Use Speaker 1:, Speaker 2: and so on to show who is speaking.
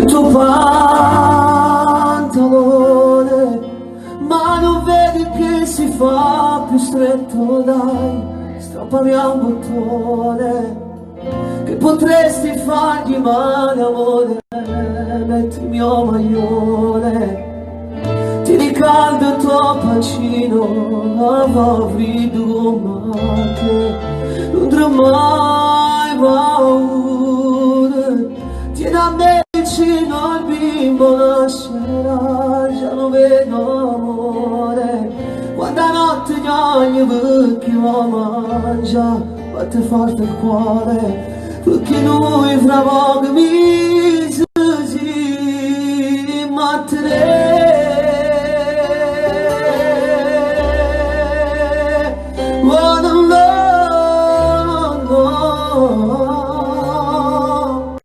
Speaker 1: tuo pantalone, ma non vedi che si fa più stretto, dai, strappami a un bottone, che potresti fargli male, amore, metti il mio maglione, ti ricaldo il tuo bacino, avrei domani, non dovrò mai paura, tieni a me vicino, il bimbo nascerà, già lo vedo amore, quando a notte gli ogni perché lo mangia, batte forte il cuore, perché lui fra poco mi